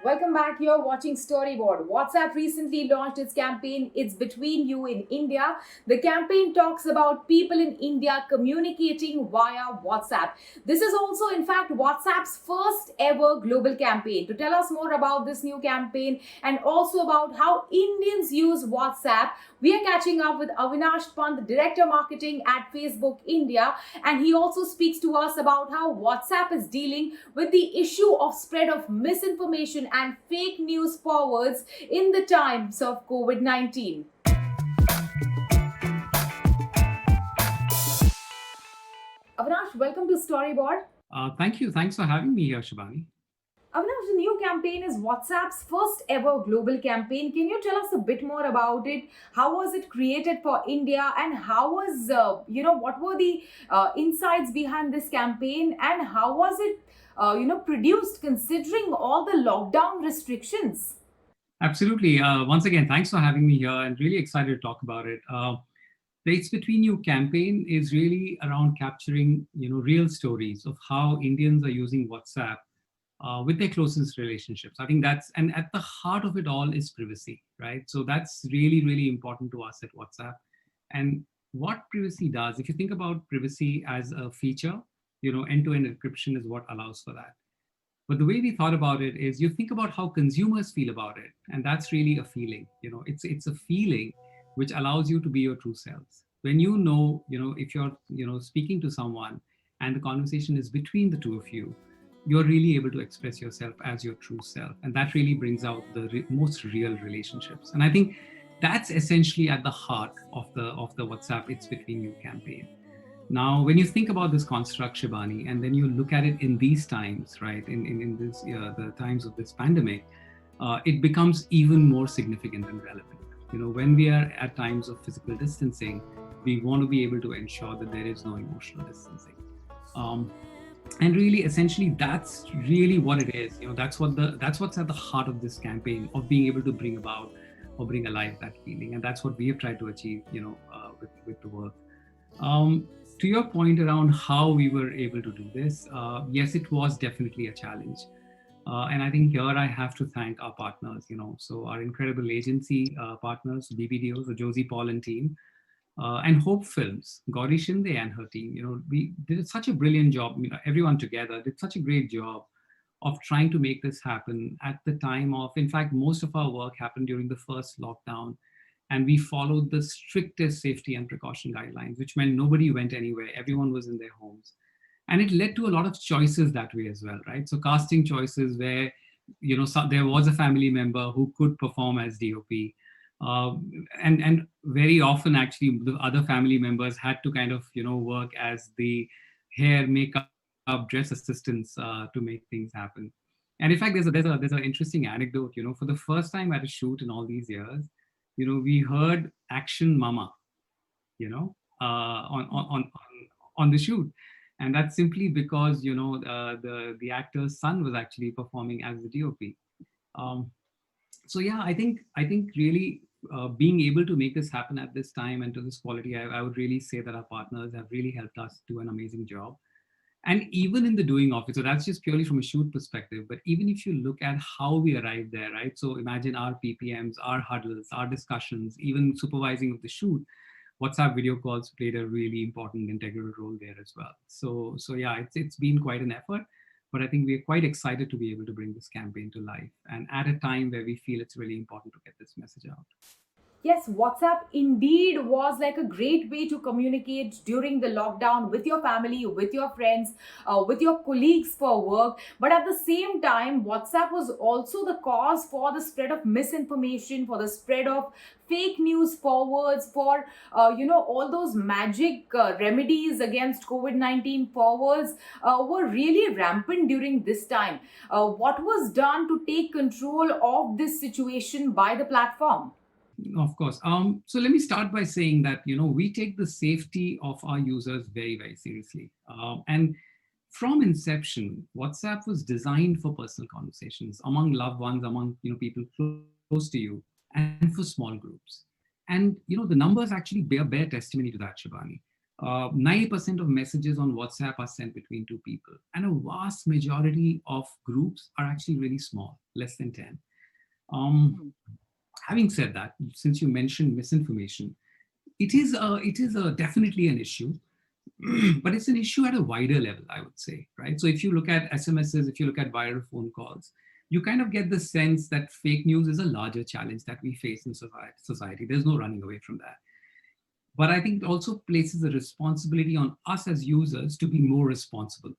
Welcome back. You're watching Storyboard. WhatsApp recently launched its campaign, It's Between You in India. The campaign talks about people in India communicating via WhatsApp. This is also, in fact, WhatsApp's first ever global campaign. To tell us more about this new campaign and also about how Indians use WhatsApp, we are catching up with Avinash Pant, Director Marketing at Facebook India, and he also speaks to us about how WhatsApp is dealing with the issue of spread of misinformation and fake news forwards in the times of COVID-19. Avinash, welcome to Storyboard. Thank you. Thanks for having me here, Shabani. Avinash, the new campaign is WhatsApp's first ever global campaign. Can you tell us a bit more about it? How was it created for India, and how was what were the insights behind this campaign, and how was it produced considering all the lockdown restrictions? Absolutely. Once again, thanks for having me here and really excited to talk about it. The It's Between You campaign is really around capturing, real stories of how Indians are using WhatsApp with their closest relationships. I think and at the heart of it all is privacy, right? So that's really, really important to us at WhatsApp. And what privacy does, if you think about privacy as a feature, end-to-end encryption is what allows for that. But the way we thought about it is you think about how consumers feel about it. And that's really a feeling. It's a feeling which allows you to be your true selves. When if you're, speaking to someone and the conversation is between the two of you, you're really able to express yourself as your true self. And that really brings out the most real relationships. And I think that's essentially at the heart of the WhatsApp It's Between You campaign. Now, when you think about this construct, Shibani, and then you look at it in these times, right, in this the times of this pandemic, it becomes even more significant and relevant. When we are at times of physical distancing, we want to be able to ensure that there is no emotional distancing. Um, and really, essentially, that's really what it is. That's what's at the heart of this campaign of being able to bring about or bring alive that feeling, and that's what we have tried to achieve, with the work. Um, to your point around how we were able to do this, yes, it was definitely a challenge. And I think here I have to thank our partners, so our incredible agency partners, BBDO, so Josie Paul and team, and Hope Films, Gauri Shinde and her team. We did such a brilliant job. Everyone together did such a great job of trying to make this happen at the time of, in fact, most of our work happened during the first lockdown. And we followed the strictest safety and precaution guidelines, which meant nobody went anywhere. Everyone was in their homes. And it led to a lot of choices that way as well, right? So casting choices where, there was a family member who could perform as DOP. And very often, actually, the other family members had to kind of, work as the hair, makeup, dress assistants to make things happen. And in fact, there's an interesting anecdote. For the first time at a shoot in all these years, we heard Action Mama, on the shoot, and that's simply because the actor's son was actually performing as the DOP. Um, so yeah, I think really being able to make this happen at this time and to this quality, I would really say that our partners have really helped us do an amazing job. And even in the doing of it, so that's just purely from a shoot perspective, but even if you look at how we arrived there, right? So imagine our PPMs, our huddles, our discussions, even supervising of the shoot, WhatsApp video calls played a really important integral role there as well. So yeah, it's been quite an effort, but I think we are quite excited to be able to bring this campaign to life and at a time where we feel it's really important to get this message out. Yes, WhatsApp indeed was like a great way to communicate during the lockdown with your family, with your friends, with your colleagues for work. But at the same time, WhatsApp was also the cause for the spread of misinformation, for the spread of fake news forwards, for all those magic remedies against COVID-19 forwards were really rampant during this time. What was done to take control of this situation by the platform? Of course. So let me start by saying that we take the safety of our users very, very seriously. And from inception, WhatsApp was designed for personal conversations among loved ones, among people close to you, and for small groups. And the numbers actually bear testimony to that, Shibani. 90% of messages on WhatsApp are sent between two people, and a vast majority of groups are actually really small. less than 10. Um, Having said that, since you mentioned misinformation, it is definitely an issue, but it's an issue at a wider level, I would say, right? So if you look at SMSs, if you look at viral phone calls, you kind of get the sense that fake news is a larger challenge that we face in society. There's no running away from that. But I think it also places a responsibility on us as users to be more responsible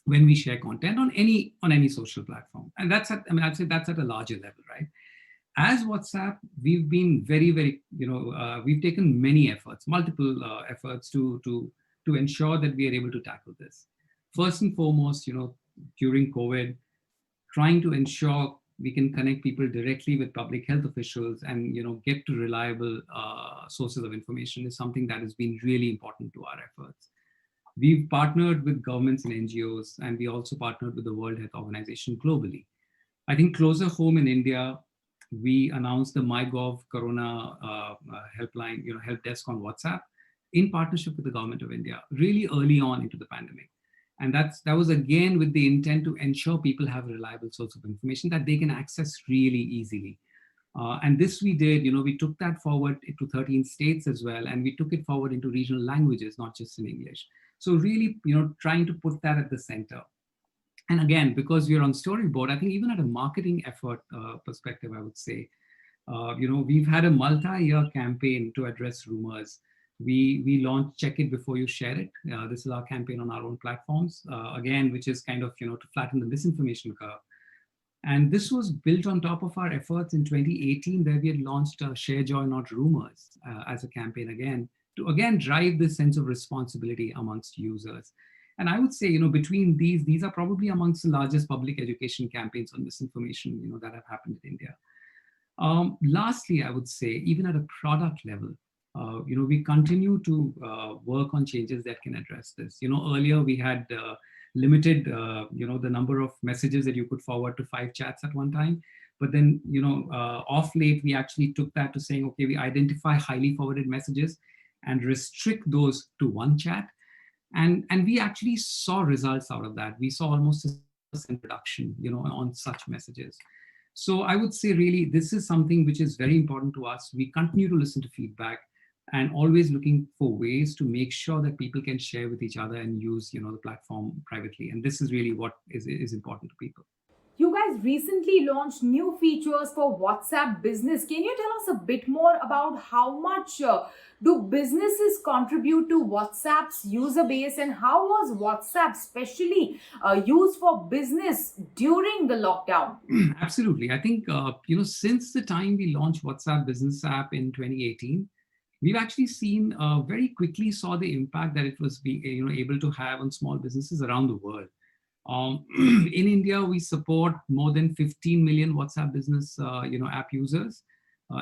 when we share content on any social platform. And that's at, I mean, I'd say that's at a larger level, right? As WhatsApp, we've been very, we've taken many efforts, multiple efforts to ensure that we are able to tackle this. First and foremost, during COVID, trying to ensure we can connect people directly with public health officials and get to reliable sources of information is something that has been really important to our efforts. We've partnered with governments and NGOs, and we also partnered with the World Health Organization globally. I think closer home in India, we announced the MyGov Corona helpline, help desk on WhatsApp in partnership with the government of India, really early on into the pandemic. And that was again with the intent to ensure people have a reliable source of information that they can access really easily. And this we did, we took that forward to 13 states as well, and we took it forward into regional languages, not just in English. So really, trying to put that at the center. And again, because we're on Storyboard, I think even at a marketing effort perspective, I would say, we've had a multi-year campaign to address rumors. We launched Check It Before You Share It. This is our campaign on our own platforms, again, which is kind of, to flatten the misinformation curve. And this was built on top of our efforts in 2018, where we had launched Share Joy Not Rumors as a campaign again, to again drive this sense of responsibility amongst users. And I would say, between these are probably amongst the largest public education campaigns on misinformation, that have happened in India. Lastly, I would say, even at a product level, we continue to work on changes that can address this. Earlier we had limited, the number of messages that you could forward to 5 chats at one time. But then, off late, we actually took that to saying, okay, we identify highly forwarded messages and restrict those to 1 chat. And we actually saw results out of that. We saw almost a 6% reduction, on such messages. So I would say really, this is something which is very important to us. We continue to listen to feedback and always looking for ways to make sure that people can share with each other and use, the platform privately. And this is really what is important to people. You guys recently launched new features for WhatsApp Business. Can you tell us a bit more about how much do businesses contribute to WhatsApp's user base, and how was WhatsApp specially used for business during the lockdown? Absolutely. I think, since the time we launched WhatsApp Business app in 2018, we've actually seen very quickly saw the impact that it was being, able to have on small businesses around the world. In India, we support more than 15 million WhatsApp Business, app users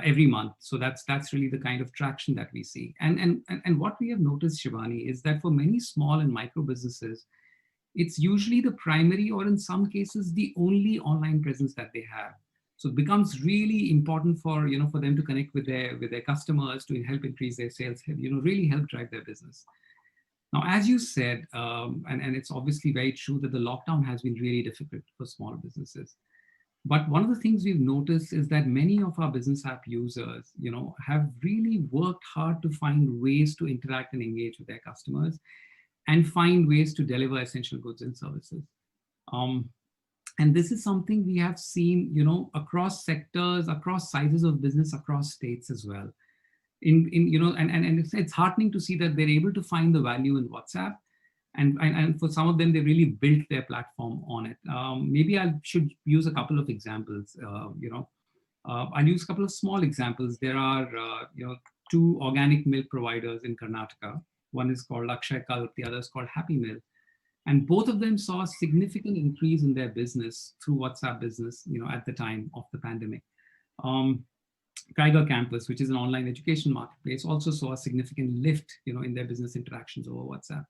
every month. So that's really the kind of traction that we see. And what we have noticed, Shivani, is that for many small and micro businesses, it's usually the primary, or in some cases, the only online presence that they have. So it becomes really important for for them to connect with their customers, to help increase their sales, really help drive their business. Now, as you said, and it's obviously very true that the lockdown has been really difficult for small businesses. But one of the things we've noticed is that many of our business app users, have really worked hard to find ways to interact and engage with their customers and find ways to deliver essential goods and services. And this is something we have seen, across sectors, across sizes of business, across states as well. And it's heartening to see that they're able to find the value in WhatsApp, and for some of them, they really built their platform on it. Maybe I should use a couple of examples. I'll use a couple of small examples. There are 2 organic milk providers in Karnataka. One is called Akshay Kalp, the other is called Happy Milk, and both of them saw a significant increase in their business through WhatsApp Business, at the time of the pandemic. Tiger Campus, which is an online education marketplace, also saw a significant lift, in their business interactions over WhatsApp.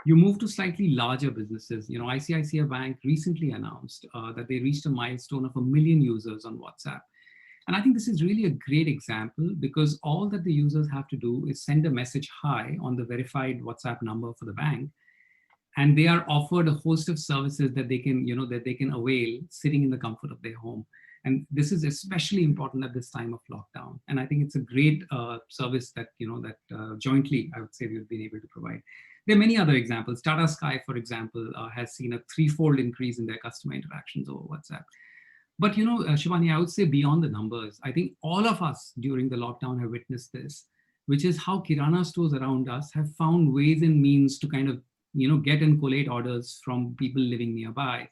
You move to slightly larger businesses. ICICI Bank recently announced that they reached a milestone of 1 million users on WhatsApp. And I think this is really a great example, because all that the users have to do is send a message hi on the verified WhatsApp number for the bank. and they are offered a host of services that they can avail sitting in the comfort of their home. And this is especially important at this time of lockdown. And I think it's a great service that jointly, I would say, we've been able to provide. There are many other examples. Tata Sky, for example, has seen a threefold increase in their customer interactions over WhatsApp. But Shivani, I would say beyond the numbers, I think all of us during the lockdown have witnessed this, which is how Kirana stores around us have found ways and means to kind of get and collate orders from people living nearby,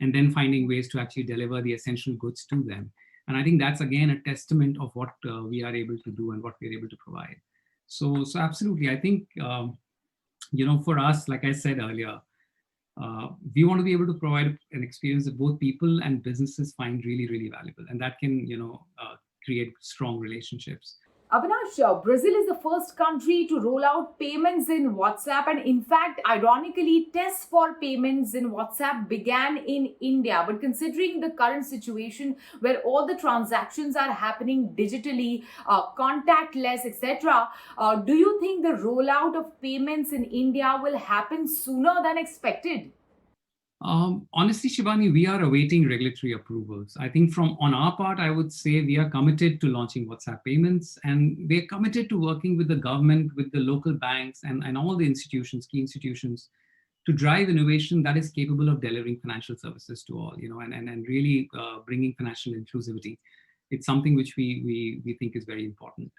and then finding ways to actually deliver the essential goods to them. And I think that's, again, a testament of what we are able to do and what we're able to provide. So absolutely, I think, for us, like I said earlier, we want to be able to provide an experience that both people and businesses find really, really valuable. And that can, create strong relationships. Avinash, Brazil is the first country to roll out payments in WhatsApp, and in fact, ironically, tests for payments in WhatsApp began in India. But considering the current situation where all the transactions are happening digitally, contactless, etc., do you think the rollout of payments in India will happen sooner than expected? Honestly, Shivani, we are awaiting regulatory approvals. I think on our part, I would say we are committed to launching WhatsApp payments, and we are committed to working with the government, with the local banks, and all the key institutions, to drive innovation that is capable of delivering financial services to all, and really bringing financial inclusivity. It's something which we think is very important.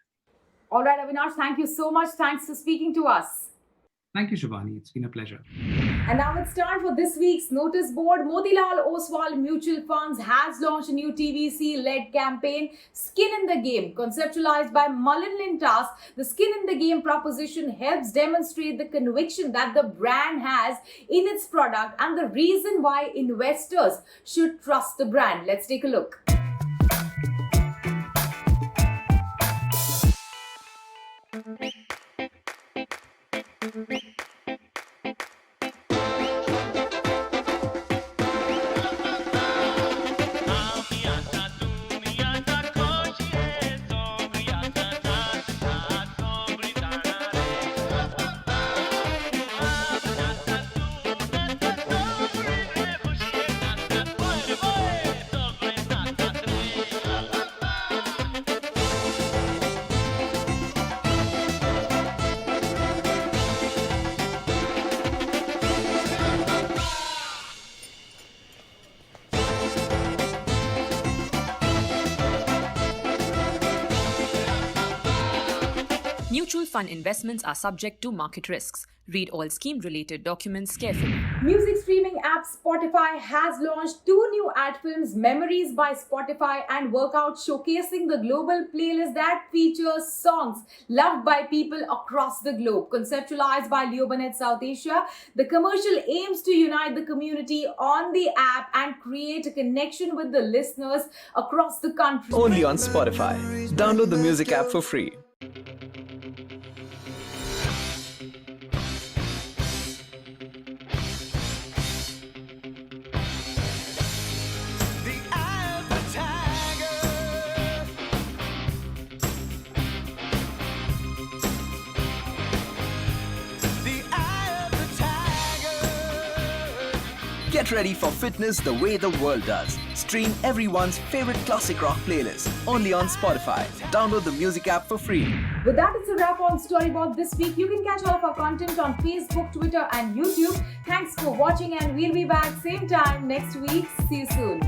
All right, Avinash, thank you so much. Thanks for speaking to us. Thank you, Shivani. It's been a pleasure. And now it's time for this week's notice board. Motilal Oswal Mutual Funds has launched a new TVC-led campaign, Skin in the Game. Conceptualized by Mullen Lintas, the Skin in the Game proposition helps demonstrate the conviction that the brand has in its product and the reason why investors should trust the brand. Let's take a look. Mutual fund investments are subject to market risks. Read all scheme-related documents carefully. Music streaming app Spotify has launched 2 new ad films, Memories by Spotify and Workout, showcasing the global playlist that features songs loved by people across the globe. Conceptualized by Leobanet South Asia, the commercial aims to unite the community on the app and create a connection with the listeners across the country. Only on Spotify. Download the music app for free. Get ready for fitness the way the world does. Stream everyone's favorite classic rock playlist only on Spotify. Download the music app for free. With that, it's a wrap on Storyboard this week. You can catch all of our content on Facebook, Twitter and YouTube. Thanks for watching, and we'll be back same time next week. See you soon.